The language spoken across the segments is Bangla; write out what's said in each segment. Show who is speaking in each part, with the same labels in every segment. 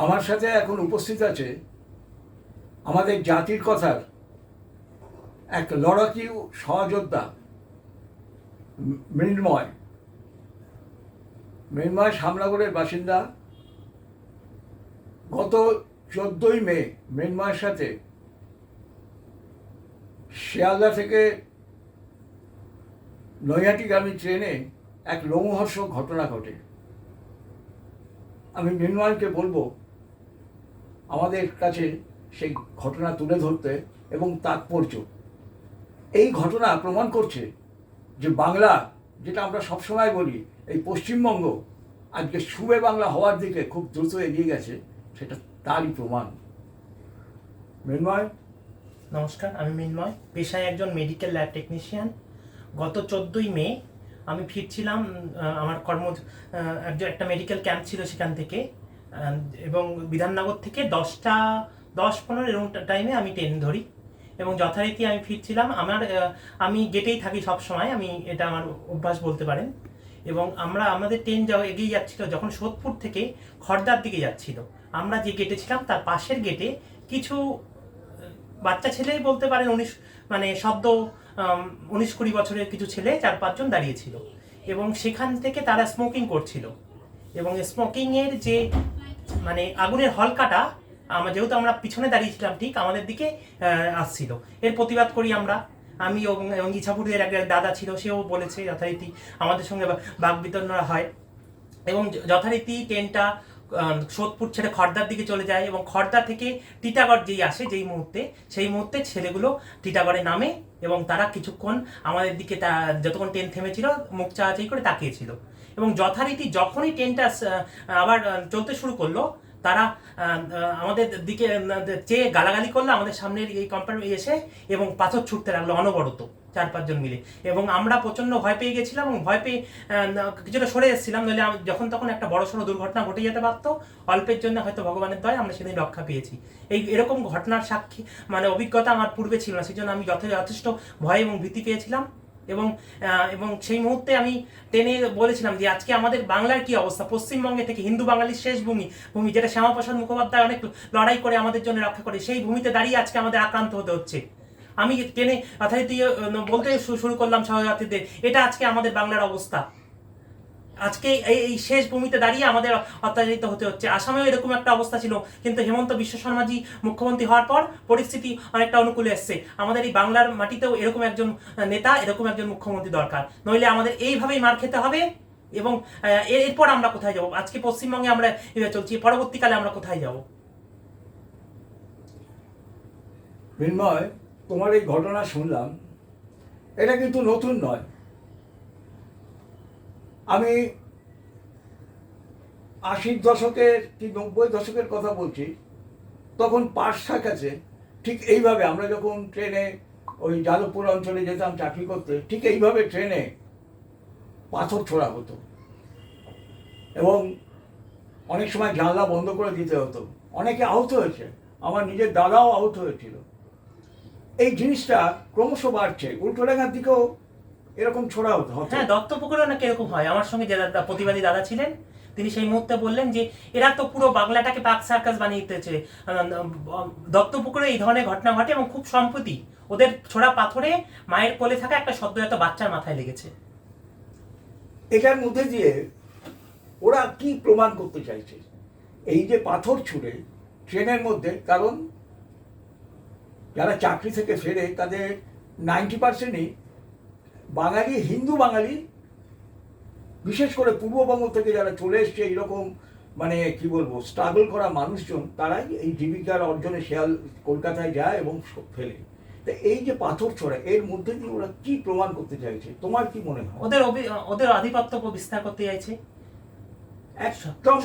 Speaker 1: আমার সাথে এখন উপস্থিত আছে আমাদের জাতির কথার এক লড়াকি সহযোদ্ধা মৃন্ময়। মৃন্ময় শামলাগড়ের বাসিন্দা। গত 14ই মে মৃন্ময়ের সাথে শিয়ালদা থেকে নৈহাটিগামী ট্রেনে এক লোমহর্ষক ঘটনা ঘটে। আমি মৃন্ময়কে বলবো আমাদের কাছে সেই ঘটনা তুলে ধরতে এবং তাৎপর্য। এই ঘটনা প্রমাণ করছে যে বাংলা, যেটা আমরা সবসময় বলি, এই পশ্চিমবঙ্গ আজকে সুবে বাংলা হওয়ার দিকে খুব দ্রুত এগিয়ে গেছে, সেটা তারই প্রমাণ। মৃন্ময়,
Speaker 2: নমস্কার, আমি মৃন্ময়, পেশায় একজন মেডিকেল ল্যাব টেকনিশিয়ান। গত 14ই মে আমি ফিরছিলাম আমার একটা মেডিকেল ক্যাম্প ছিল সেখান থেকে, এবং বিধাননগর থেকে 10:15 এরকম টাইমে আমি ট্রেন ধরি এবং যথারীতি আমি ফিরছিলাম। আমি গেটেই থাকি সব সময়, এটা আমার অভ্যাস বলতে পারেন। এবং আমাদের ট্রেন এগিয়ে যাচ্ছিল, যখন সোদপুর থেকে খড়দার দিকে যাচ্ছিল। আমরা যে গেটে ছিলাম তার পাশের গেটে কিছু বাচ্চা ছেলেই বলতে পারেন, 19-20 বছরের কিছু ছেলে 4-5 জন দাঁড়িয়েছিল এবং সেখান থেকে তারা স্মোকিং করছিল। এবং স্মোকিংয়ের যে আগুনের হলকাটা যেহেতু আমরা পিছনে দাঁড়িয়েছিলাম, ঠিক আমাদের দিকে আসছিল। এর প্রতিবাদ করি আমি এবং ইছাপুরের এক দাদা ছিল, সেও বলেছে যথারীতি আমাদের সঙ্গে বাগবিতণ্ডা হয় এবং যথারীতি ট্রেনটা সোদপুর ছেড়ে খড়দার দিকে চলে যায় এবং খড়দা থেকে টিটাগড় সেই মুহূর্তে ছেলেগুলো টিটাগড়ে নামে এবং তারা কিছুক্ষণ আমাদের দিকে, যতক্ষণ ট্রেন থেমেছিল, মুখ চাওয়াচাই করে তাকিয়েছিল। এবং যথারীতি যখনই ট্রেনটা আবার চলতে শুরু করলো, তারা আমাদের দিকে চেয়ে গালাগালি করলো আমাদের সামনের এই কম্পার্টমেন্টে এসে এবং পাথর ছুটতে লাগলো অনবরত, 4-5 জন মিলে। এবং আমরা প্রচণ্ড ভয় পেয়ে গেছিলাম এবং ভয় পেয়ে কিছুটা সরে এসেছিলাম, নইলে যখন তখন একটা বড়সড় দুর্ঘটনা ঘটে যেতে পারতো। অল্পের জন্য হয়তো ভগবানের দয়ায় আমরা সেদিন রক্ষা পেয়েছি। এরকম ঘটনার সাক্ষী অভিজ্ঞতা আমার পূর্বে ছিল না, সেই জন্য আমি যথেষ্ট ভয় এবং ভীতি পেয়েছিলাম। এবং সেই মুহূর্তে আমি টেনে বলেছিলাম যে আজকে আমাদের বাংলার কি অবস্থা, পশ্চিমবঙ্গে থেকে হিন্দু বাঙালির শেষ ভূমি, যেটা শ্যামাপ্রসাদ মুখোপাধ্যায় অনেক লড়াই করে আমাদের জন্য রক্ষা করে, সেই ভূমিতে দাঁড়িয়ে আজকে আমাদের আক্রান্ত হতে হচ্ছে। আমি টেনে যথারীতি বলতে শুরু করলাম সহযাত্রীদের, এটা আজকে আমাদের বাংলার অবস্থা। আজকে এই শেষ ভূমিতে দাঁড়িয়ে আমাদের অত্যাচারিত হতে হচ্ছে। আসামেও এরকম একটা অবস্থা ছিল, কিন্তু হেমন্ত বিশ্ব শর্মাজি মুখ্যমন্ত্রী হওয়ার পর পরিস্থিতি অনেকটা অনুকূলে এসছে। আমাদের এই বাংলার মাটিতেও এরকম একজন নেতা, এরকম একজন মুখ্যমন্ত্রী দরকার, নইলে আমাদের এইভাবেই মার খেতে হবে। এবং এরপর আমরা কোথায় যাব? আজকে পশ্চিমবঙ্গে আমরা চলছি, পরবর্তীকালে আমরা কোথায় যাব?
Speaker 1: মৃন্ময়, তোমার এই ঘটনা শুনলাম, এটা কিন্তু নতুন নয়। আমি 80 দশকের কি 90 দশকের কথা বলছি। তখন পাঠশাক কাছে ঠিক এইভাবে আমরা যখন ট্রেনে ওই যাদবপুর অঞ্চলে যেতাম চাকরি করতে, ঠিক এইভাবে ট্রেনে পাথর ছোড়া হতো এবং অনেক সময় জানলা বন্ধ করে দিতে হতো। অনেকে আহত হয়েছে, আমার নিজের দাদাও আহত হয়েছিল। এই জিনিসটা ক্রমশ বাড়ছে। উল্টোডাঙ্গার দিকেও এরকম ছোড়া হতো।
Speaker 2: হ্যাঁ, দত্তপুকুরেও নাকি এরকম হয়। আমার সঙ্গে যে প্রতিবাদী দাদা ছিলেন, তিনি সেই মুহূর্তে বললেন যে এরা তো পুরো বাংলাটাকে পাক সার্কাস বানিয়ে দিতেছে। দত্তপুকুরে এই ধরনের ঘটনা ঘটে এবং খুব সম্প্রতি ওদের ছোড়া পাথরে মায়ের কোলে থাকা একটা সদ্যজাত বাচ্চার মাথায় লেগেছে।
Speaker 1: এটার মধ্যে দিয়ে ওরা কি প্রমাণ করতে চাইছে? এই যে পাথর ছুঁড়ে ট্রেনের মধ্যে, কারণ যারা চাকরি থেকে ফেরে তাদের 90%ই বাঙালি, হিন্দু বাঙালি, বিশেষ করে পূর্ববঙ্গ থেকে যারা চলে এসছে এইরকম কি বলবো স্ট্রাগল করা মানুষজন, তারাই এই জীবিকার অর্জনে কলকাতায় যায় এবং ফেলে। তা এই যে পাথর ছোড়া, এর মধ্যে দিয়ে ওরা কি প্রমাণ করতে চাইছে? তোমার কি মনে হয়?
Speaker 2: ওদের আধিপত্য বিস্তার করতে চাইছে।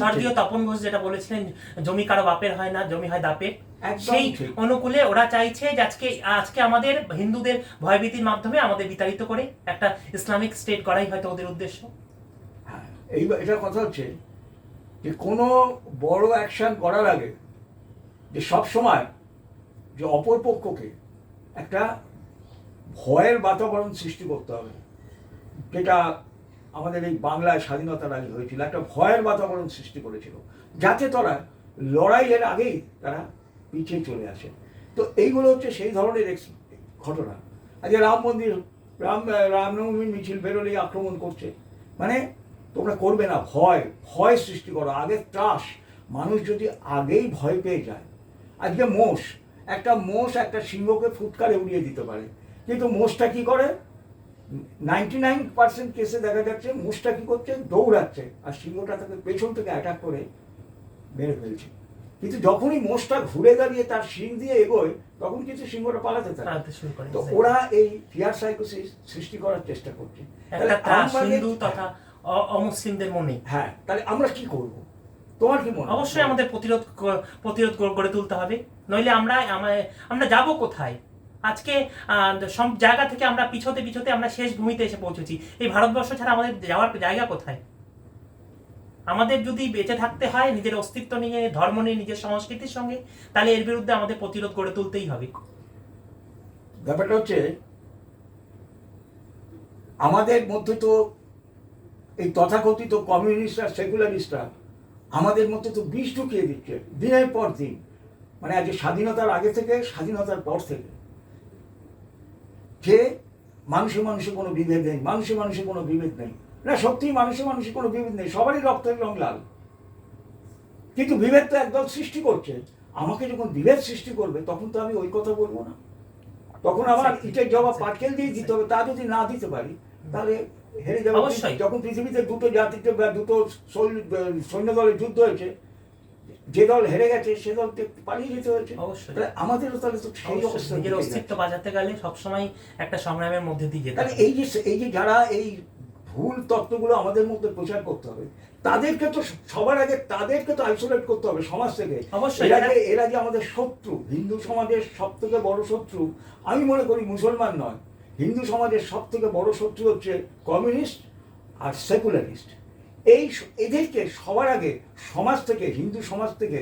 Speaker 2: স্বর্গীয় তপন ঘোষ যেটা বলেছিলেন, জমি কারো বাপের হয় না, জমি হয় দাপের। সেই অনুকূলে ওরা চাইছে যে আজকে আমাদের হিন্দুদের ভয়ভীতির মাধ্যমে আমাদের বিতাড়িত করে একটা ইসলামিক স্টেট করাই হয়তো ওদের উদ্দেশ্য।
Speaker 1: হ্যাঁ, এটা কথা হচ্ছে যে কোনো বড় অ্যাকশন করার আগে যে সব সময় যে অপর পক্ষকে একটা ভয়ের বাতাবরণ সৃষ্টি করতে হবে, যেটা আমাদের এই বাংলায় স্বাধীনতার আগে হয়েছিল। একটা ভয়ের বাতাবরণ সৃষ্টি করেছিল, যাতে লড়াইয়ের আগেই তারা পিছিয়ে চলে আসে। তো এইগুলো হচ্ছে সেই ধরনের ঘটনা। আজকে রাম মন্দির, রামনবমীর মিছিল বেরোলেই আক্রমণ করছে। মানে তোমরা করবে না, ভয় সৃষ্টি করো, আগে ত্রাস। মানুষ যদি আগেই ভয় পেয়ে যায়, আজকে মোষ একটা সিংহকে ফুৎকারে উড়িয়ে দিতে পারে, কিন্তু মোষটা কি করে? 99% কেসে দেখা যাচ্ছে মোষটা কি করছে? দৌড়াচ্ছে, আর সিংহটা তাকে পেছন থেকে অ্যাটাক করে মেরে ফেলছে। কিন্তু যখনই মোষটা ঘুরে দাঁড়িয়ে তার শিং দিয়ে এগোয়, তখন কিন্তু সিংহটা পালাতে থাকে। তো ওরা এই ফিয়ার সাইকোসিস সৃষ্টি করার চেষ্টা করছে
Speaker 2: হিন্দু তথা অমুসলিমদের মনে।
Speaker 1: হ্যাঁ, তাহলে আমরা কি করব? তোমার কি মনে?
Speaker 2: অবশ্যই আমাদের প্রতিরোধ গড়ে তুলতে হবে, নইলে আমরা যাব কোথায়? আজকে সব জায়গা থেকে আমরা পিছোতে আমরা শেষ ভূমিতে এসে পৌঁছেছি। এই ভারতবর্ষ ছাড়া আমাদের যাওয়ার জায়গা কোথায়? আমাদের যদি বেঁচে থাকতে হয় নিজের অস্তিত্ব নিয়ে, ধর্ম নিয়ে, নিজের সংস্কৃতির সঙ্গে, তাহলে এর বিরুদ্ধে আমাদের প্রতিরোধ গড়ে তুলতেই হবে।
Speaker 1: ব্যাপারটা হচ্ছে আমাদের মধ্যে তো এই তথাকথিত কমিউনিস্টরা, সেকুলারিস্টরা আমাদের মধ্যে তো বিষ ঢুকিয়ে দিচ্ছে দিনের পর দিন। মানে আজ স্বাধীনতার আগে থেকে, স্বাধীনতার পর থেকে, যে মানুষে কোনো বিভেদ নেই, মানুষে কোনো বিভেদ নেই। না, সত্যিই মানুষে কোনো বিভেদ নেই, সবারই রক্তের রং লাল। কিন্তু বিভেদ তো একদল সৃষ্টি করছে। আমাকে যখন বিভেদ সৃষ্টি করবে, তখন তো আমি ওই কথা বলবো না। তখন আমার ইটের জবাব পাটকেল দিয়ে দিতে হবে। তা যদি না দিতে পারি, তাহলে হেরে যাবে। যখন পৃথিবীতে দুটো জাতিতে বা দুটো সৈন্য দলের যুদ্ধ হয়েছে, যে দল হেরে গেছে সে দলকে পালিয়ে যেতে হয়েছে।
Speaker 2: অবশ্যই
Speaker 1: আমাদেরও তাহলে তো সেই অবস্থা।
Speaker 2: নিজের অস্তিত্ব বাঁচাতে গেলে সবসময় একটা সংগ্রামের মধ্যে দিয়ে যেতে হবে।
Speaker 1: এই যে যারা এই ভুল তত্ত্বগুলো আমাদের মধ্যে প্রচার করতে হবে, তাদেরকে তো সবার আগে তাদেরকে তো আইসোলেট করতে হবে সমাজ থেকে।
Speaker 2: অবশ্যই
Speaker 1: এরা যে আমাদের শত্রু, হিন্দু সমাজের সব থেকে বড় শত্রু আমি মনে করি মুসলমান নয়। হিন্দু সমাজের সব থেকে বড় শত্রু হচ্ছে কমিউনিস্ট আর সেকুলারিস্ট। এদেরকে সবার আগে সমাজ থেকে, হিন্দু সমাজ থেকে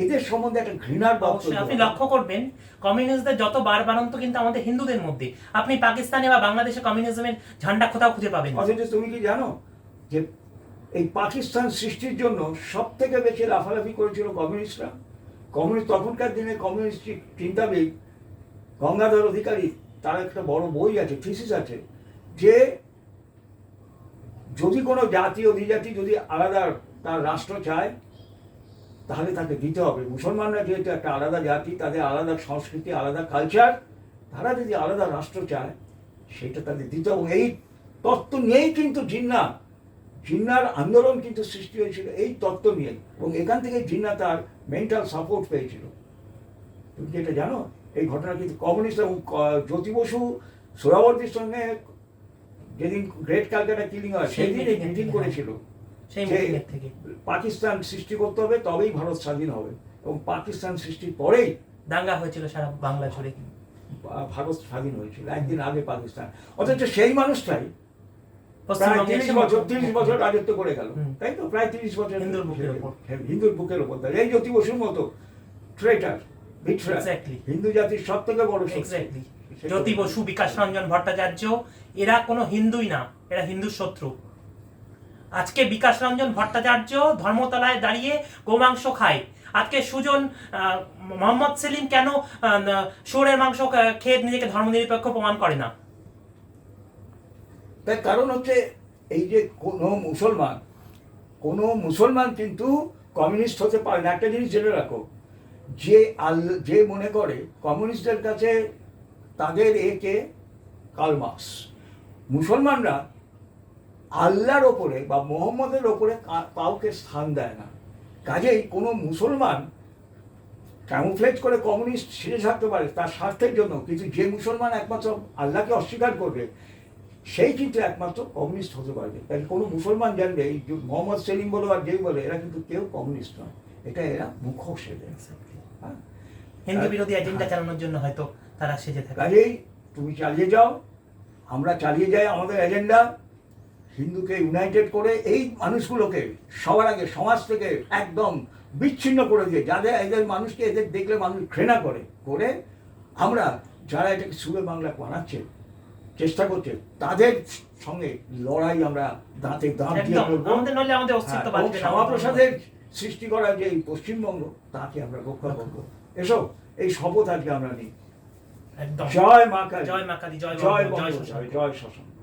Speaker 1: এদের সম্বন্ধে একটা ঘৃণার ভাব।
Speaker 2: আপনি লক্ষ্য করবেন কমিউনিস্টদের যত বারবারন্ত কিন্তু আমাদের হিন্দুদের মধ্যে। আপনি পাকিস্তানে বা বাংলাদেশে কমিউনিজমের ঝান্ডা কোথাও খুঁজে পাবেন।
Speaker 1: অথচ তুমি কি জানো যে এই পাকিস্তান সৃষ্টির জন্য সব থেকে বেশি লাফালাফি করেছিল কমিউনিস্টরা? তখনকার দিনে কমিউনিস্ট চিন্তাবিদ গঙ্গাধর অধিকারী, তার একটা বড় বই আছে, থিসিস আছে, যে যদি কোনো জাতি অধিজাতি যদি আলাদা তার রাষ্ট্র চায়, তাহলে তাকে দিতে হবে। মুসলমানরা যেহেতু একটা আলাদা জাতি, তাদের আলাদা সংস্কৃতি, আলাদা কালচার, তারা যদি আলাদা রাষ্ট্র চায়, সেটা তাদের দিতে হবে। এই তত্ত্ব নিয়েই কিন্তু জিন্নার আন্দোলন কিন্তু সৃষ্টি হয়েছিল, এই তত্ত্ব নিয়ে। এবং এখান থেকে জিন্না তার মেন্টাল সাপোর্ট পেয়েছিল। তুমি কি এটা জানো? এই ঘটনা কিন্তু কমিউনিস্ট এবং জ্যোতি বসু সোহরাওয়ার্দীর সঙ্গে যেদিন গ্রেট ক্যালকাটা কিলিং হয়, সেদিন এই মিটিং করেছিল। পাকিস্তান সৃষ্টি করতে হবে, তবেই ভারত স্বাধীন হবে। এবং পাকিস্তান সৃষ্টির পরেই
Speaker 2: দাঙ্গা হয়েছিল সারা বাংলা জুড়ে,
Speaker 1: ভারত স্বাধীন হয়েছিল একদিন আগে পাকিস্তান। অথচ সেই মানুষটাই প্রায় 30 বছর রাজত্ব করে গেল, তাই তো? প্রায় 30 বছর হিন্দুর বুকের উপর। এই জ্যোতি বসুর মতো ট্রেটার, হিন্দু জাতির সব থেকে বড়।
Speaker 2: জ্যোতি বসু, বিকাশ রঞ্জন ভট্টাচার্য, এরা কোনো হিন্দুই না, এরা হিন্দুর শত্রু। আজকে বিকাশ রঞ্জন ভট্টাচার্য ধর্মতলায় দাঁড়িয়ে গোমাংস খায়। আজকে সুজন মোহাম্মদ সেলিম কেন শুয়োরের মাংস খেয়ে নিজেকে ধর্মনিরপেক্ষ প্রমাণ করে না?
Speaker 1: তার কারণ হচ্ছে এই যে কোনো মুসলমান কিন্তু কমিউনিস্ট হতে পারে না। একটা জিনিস জেনে রাখো, যে মনে করে কমিউনিস্টদের কাছে তাদের একে কার্ল মার্কস, মুসলমানরা আল্লাহর ওপরে বা মোহাম্মদের ওপরে কাউকে স্থান দেয় না। কাজেই কোনো মুসলমান ক্যামুফ্লেজ করে কমিউনিস্ট সেজে থাকতে পারে তার স্বার্থের জন্য, কিন্তু যে মুসলমান একমাত্র আল্লাহকে অস্বীকার করবে, সেই কিন্তু একমাত্র কমিউনিস্ট হতে পারবে। তাই কোনো মুসলমান জানবে এই মোহাম্মদ সেলিম বলো আর যেই বলে, এরা কিন্তু কেউ কমিউনিস্ট নয়, এটা এরা মুখোশ সেজে।
Speaker 2: হিন্দু বিরোধী এজেন্ডা চালানোর জন্য হয়তো তারা সেজে থাকে।
Speaker 1: কাজেই তুমি চালিয়ে যাও, আমরা চালিয়ে যাই আমাদের এজেন্ডা। হিন্দুকে ইউনাইটেড করে এই মানুষগুলোকে সবার আগে সমাজ থেকে একদম বিচ্ছিন্ন করে দিয়ে, এদের মানুষকে, এদের দেখলে মানুষ ঘৃণা করে আমরা যারা এটাকে সুরে বাংলা বানাচ্ছে, চেষ্টা করছে, তাদের সঙ্গে লড়াই আমরা দাঁতে দাঁত দিয়ে করবো।
Speaker 2: শ্যামাপ্রসাদের
Speaker 1: সৃষ্টি করা যে এই পশ্চিমবঙ্গ তাকে আমরা রক্ষা করবো। এসো এই শপথ আজকে আমরা নিই।
Speaker 2: একদম।
Speaker 1: জয় মা কালী,
Speaker 2: জয় মা কালী, জয়
Speaker 1: জয়
Speaker 2: বঙ্গ, জয়
Speaker 1: বঙ্গ,
Speaker 2: শশাঙ্ক।
Speaker 1: জয় শশাঙ্ক।